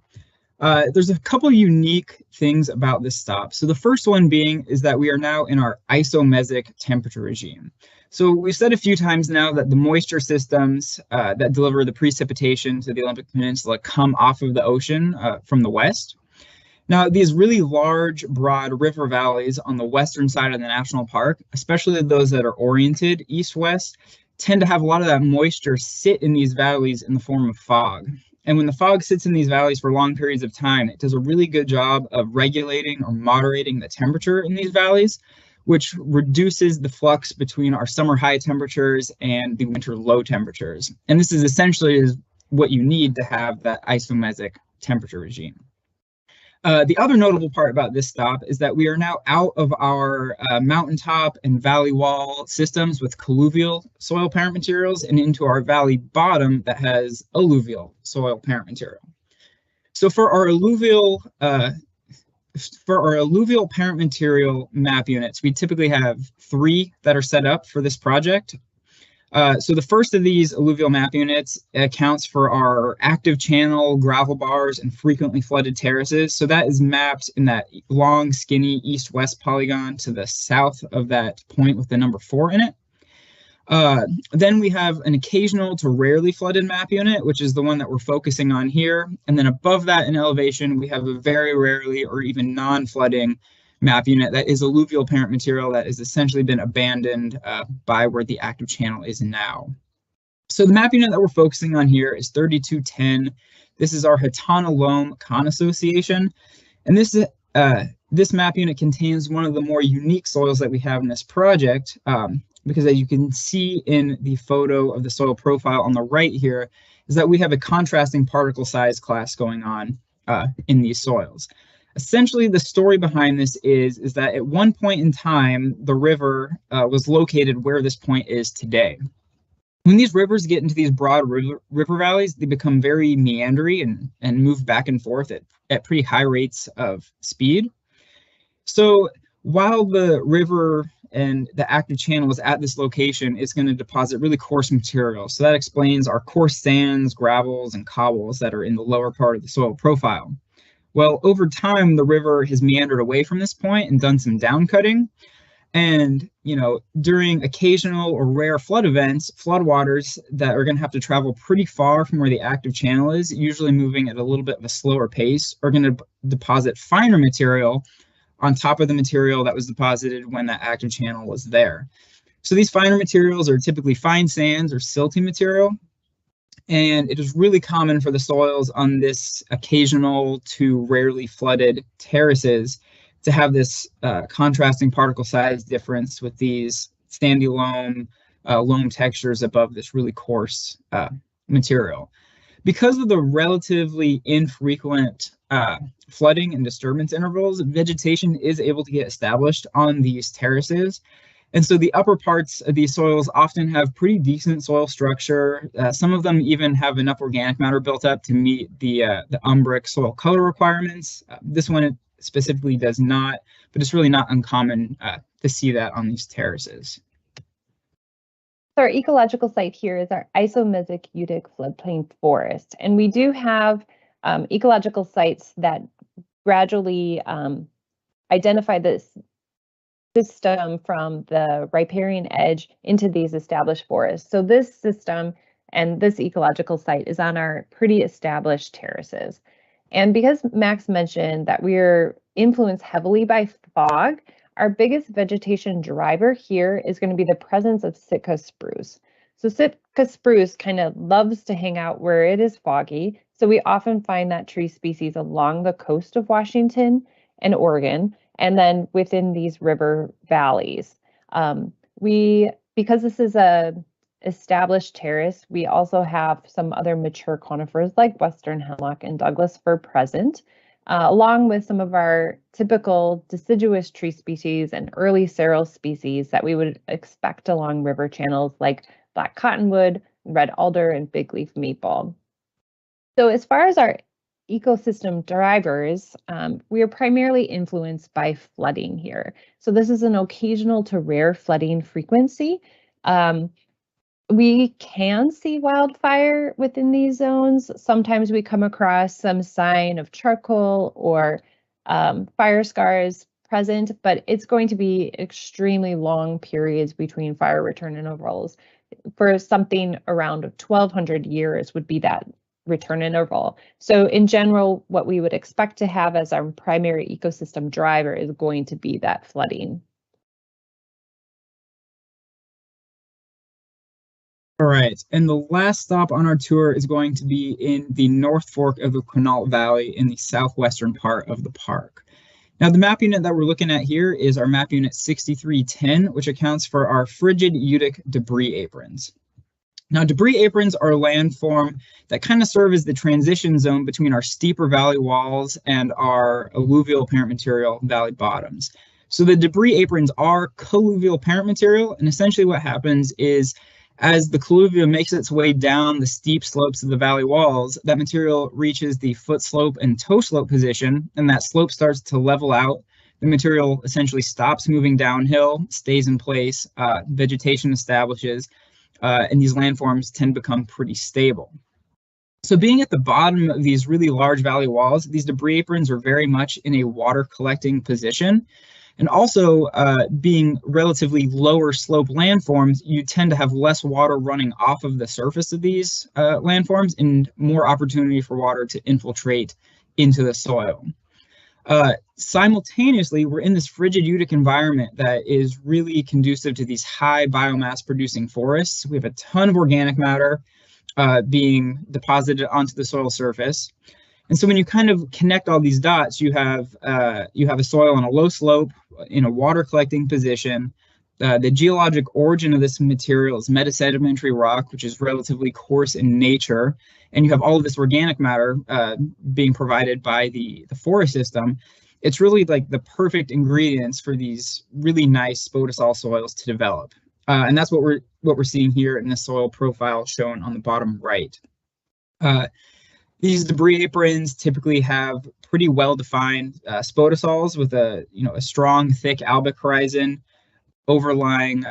There's a couple unique things about this stop. So the first one being is that we are now in our isomesic temperature regime. So we've said a few times now that the moisture systems that deliver the precipitation to the Olympic Peninsula come off of the ocean from the west. Now, these really large, broad river valleys on the western side of the national park, especially those that are oriented east-west, tend to have a lot of that moisture sit in these valleys in the form of fog. And when the fog sits in these valleys for long periods of time, it does a really good job of regulating or moderating the temperature in these valleys, which reduces the flux between our summer high temperatures and the winter low temperatures. And this is essentially what you need to have that isomesic temperature regime. The other notable part about this stop is that we are now out of our mountaintop and valley wall systems with colluvial soil parent materials and into our valley bottom that has alluvial soil parent material. So for our alluvial parent material map units, we typically have 3 that are set up for this project. So the first of these alluvial map units accounts for our active channel, gravel bars, and frequently flooded terraces. So that is mapped in that long, skinny east-west polygon to the south of that point with the number 4 in it. Then we have an occasional to rarely flooded map unit, which is the one that we're focusing on here. And then above that in elevation, we have a very rarely or even non-flooding map unit that is alluvial parent material that has essentially been abandoned by where the active channel is now. So the map unit that we're focusing on here is 3210. This is our Hatana Loam Con Association. And this map unit contains one of the more unique soils that we have in this project, because as you can see in the photo of the soil profile on the right here, is that we have a contrasting particle size class going on in these soils. Essentially, the story behind this is that at one point in time, the river was located where this point is today. When these rivers get into these broad river valleys, they become very meandery and move back and forth at pretty high rates of speed. So while the river and the active channel is at this location, it's going to deposit really coarse material. So that explains our coarse sands, gravels, and cobbles that are in the lower part of the soil profile. Well, over time, the river has meandered away from this point and done some down cutting. And, during occasional or rare flood events, floodwaters that are going to have to travel pretty far from where the active channel is, usually moving at a little bit of a slower pace, are going to deposit finer material on top of the material that was deposited when that active channel was there. So these finer materials are typically fine sands or silty material. And it is really common for the soils on this occasional to rarely flooded terraces to have this contrasting particle size difference with these sandy loam textures above this really coarse material. Because of the relatively infrequent flooding and disturbance intervals, vegetation is able to get established on these terraces. And so the upper parts of these soils often have pretty decent soil structure. Some of them even have enough organic matter built up to meet the umbric soil color requirements. This one specifically does not, but it's really not uncommon to see that on these terraces. So our ecological site here is our isomesic Udic floodplain forest, and we do have ecological sites that gradually identify this system from the riparian edge into these established forests. So this system and this ecological site is on our pretty established terraces. And because Max mentioned that we're influenced heavily by fog, our biggest vegetation driver here is going to be the presence of Sitka spruce. So Sitka spruce kind of loves to hang out where it is foggy. So we often find that tree species along the coast of Washington and Oregon, and then within these river valleys. Because this is a established terrace, we also have some other mature conifers like western hemlock and Douglas fir present, along with some of our typical deciduous tree species and early seral species that we would expect along river channels like black cottonwood, red alder, and big leaf maple. So as far as our ecosystem drivers, we are primarily influenced by flooding here. So this is an occasional to rare flooding frequency. We can see wildfire within these zones. Sometimes we come across some sign of charcoal or fire scars present, but it's going to be extremely long periods between fire return intervals. For something around 1,200 years would be that return interval. So in general, what we would expect to have as our primary ecosystem driver is going to be that flooding. All right, and the last stop on our tour is going to be in the North Fork of the Quinault Valley in the southwestern part of the park. Now, the map unit that we're looking at here is our map unit 6310, which accounts for our frigid Udic debris aprons. Now, debris aprons are a landform that kind of serve as the transition zone between our steeper valley walls and our alluvial parent material valley bottoms. So the debris aprons are colluvial parent material, and essentially what happens is as the colluvium makes its way down the steep slopes of the valley walls, that material reaches the foot slope and toe slope position, and that slope starts to level out. The material essentially stops moving downhill, stays in place, vegetation establishes, and these landforms tend to become pretty stable. So being at the bottom of these really large valley walls, these debris aprons are very much in a water collecting position. And also being relatively lower slope landforms, you tend to have less water running off of the surface of these landforms and more opportunity for water to infiltrate into the soil. Simultaneously, we're in this frigid Udic environment that is really conducive to these high biomass producing forests. We have a ton of organic matter being deposited onto the soil surface. And so when you kind of connect all these dots, you have a soil on a low slope in a water collecting position. The geologic origin of this material is metasedimentary rock, which is relatively coarse in nature. And you have all of this organic matter being provided by the forest system. It's really like the perfect ingredients for these really nice spodosol soils to develop. And that's what we're seeing here in the soil profile shown on the bottom right. These debris aprons typically have pretty well-defined spodosols with a strong, thick albic horizon overlying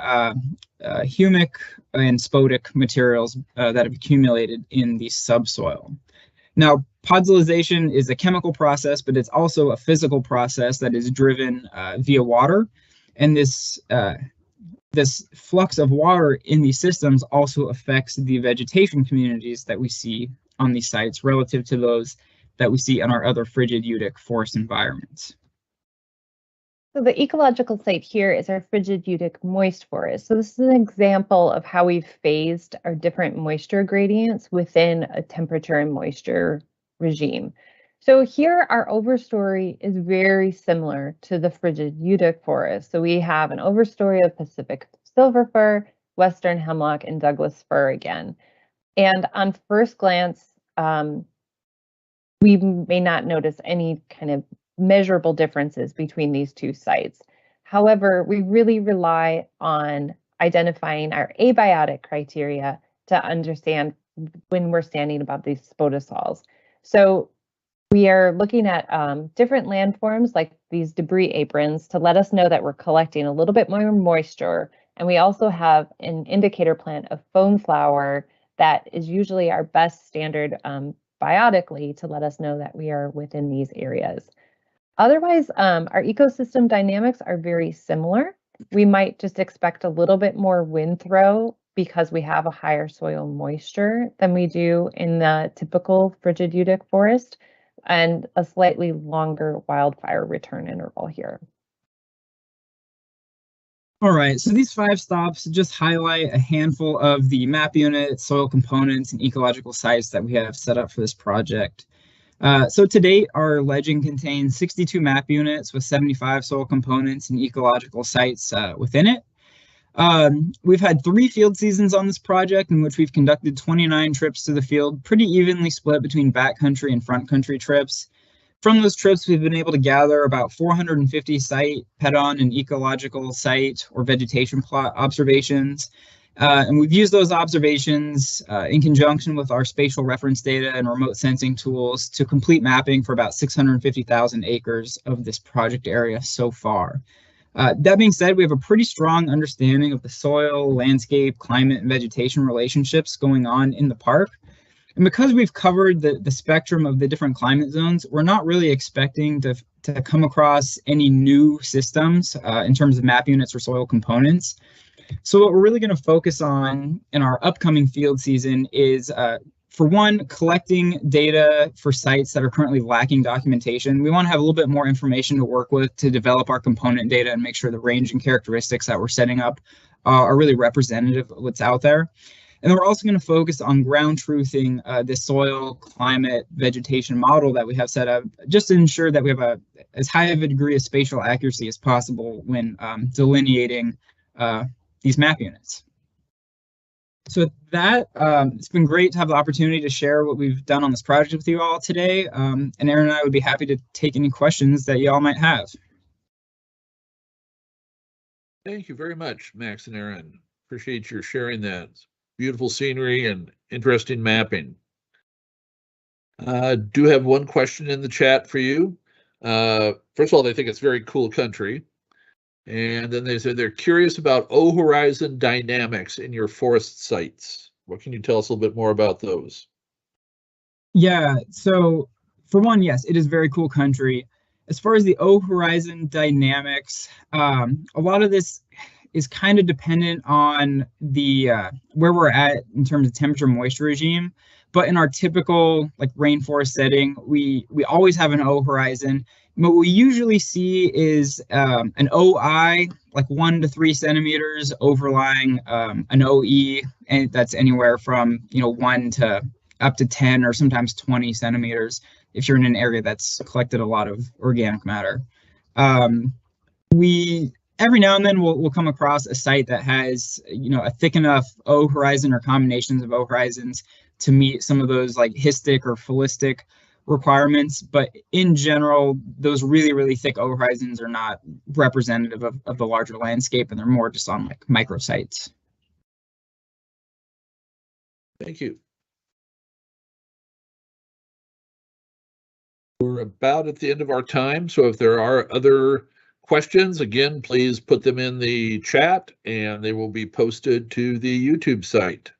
humic and spodic materials that have accumulated in the subsoil. Now, podsilization is a chemical process, but it's also a physical process that is driven via water, and this flux of water in these systems also affects the vegetation communities that we see on these sites relative to those that we see in our other frigid Udic forest environments. So the ecological site here is our frigid Udic moist forest. So this is an example of how we've phased our different moisture gradients within a temperature and moisture regime. So here our overstory is very similar to the frigid Udic forest. So we have an overstory of Pacific silver fir, western hemlock, and Douglas fir again. And on first glance, we may not notice any kind of measurable differences between these two sites. However, we really rely on identifying our abiotic criteria to understand when we're standing above these spotosols. So we are looking at different landforms like these debris aprons to let us know that we're collecting a little bit more moisture. And we also have an indicator plant of foam flower that is usually our best standard biotically to let us know that we are within these areas. Otherwise, our ecosystem dynamics are very similar. We might just expect a little bit more wind throw because we have a higher soil moisture than we do in the typical frigid Udic forest, and a slightly longer wildfire return interval here. All right, so these 5 stops just highlight a handful of the map units, soil components, and ecological sites that we have set up for this project. So to date, our legend contains 62 map units with 75 soil components and ecological sites within it. We've had 3 field seasons on this project in which we've conducted 29 trips to the field, pretty evenly split between backcountry and front country trips. From those trips, we've been able to gather about 450 site, pedon, and ecological site or vegetation plot observations. And we've used those observations in conjunction with our spatial reference data and remote sensing tools to complete mapping for about 650,000 acres of this project area so far. That being said, we have a pretty strong understanding of the soil, landscape, climate, and vegetation relationships going on in the park. And because we've covered the spectrum of the different climate zones, we're not really expecting to come across any new systems in terms of map units or soil components. So what we're really going to focus on in our upcoming field season is, for one, collecting data for sites that are currently lacking documentation. We want to have a little bit more information to work with to develop our component data and make sure the range and characteristics that we're setting up are really representative of what's out there. And then we're also going to focus on ground truthing the soil, climate, vegetation model that we have set up, just to ensure that we have as high of a degree of spatial accuracy as possible when delineating these map units. So with that, it's been great to have the opportunity to share what we've done on this project with you all today. And Erin and I would be happy to take any questions that you all might have. Thank you very much, Max and Erin. Appreciate your sharing that. Beautiful scenery and interesting mapping. Do have one question in the chat for you. First of all, they think it's very cool country. And then they said they're curious about O-horizon dynamics in your forest sites. What can you tell us a little bit more about those? Yeah, so for one, yes, it is very cool country. As far as the O-horizon dynamics, a lot of this is kind of dependent on the where we're at in terms of temperature moisture regime. But in our typical like rainforest setting, we always have an O horizon. What we usually see is an OI, like 1 to 3 centimeters, overlying an OE, and that's anywhere from 1 to up to 10 or sometimes 20 centimeters if you're in an area that's collected a lot of organic matter. Every now and then we'll come across a site that has a thick enough O horizon or combinations of O horizons to meet some of those like histic or pholistic requirements, but in general, those really, really thick O horizons are not representative of the larger landscape, and they're more just on like microsites. Thank you. We're about at the end of our time, so if there are other questions, again, please put them in the chat and they will be posted to the YouTube site.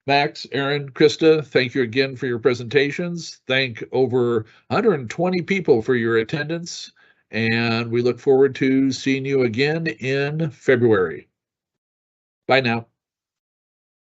Max, Erin, Krista, thank you again for your presentations. Thank over 120 people for your attendance, and we look forward to seeing you again in February. Bye now.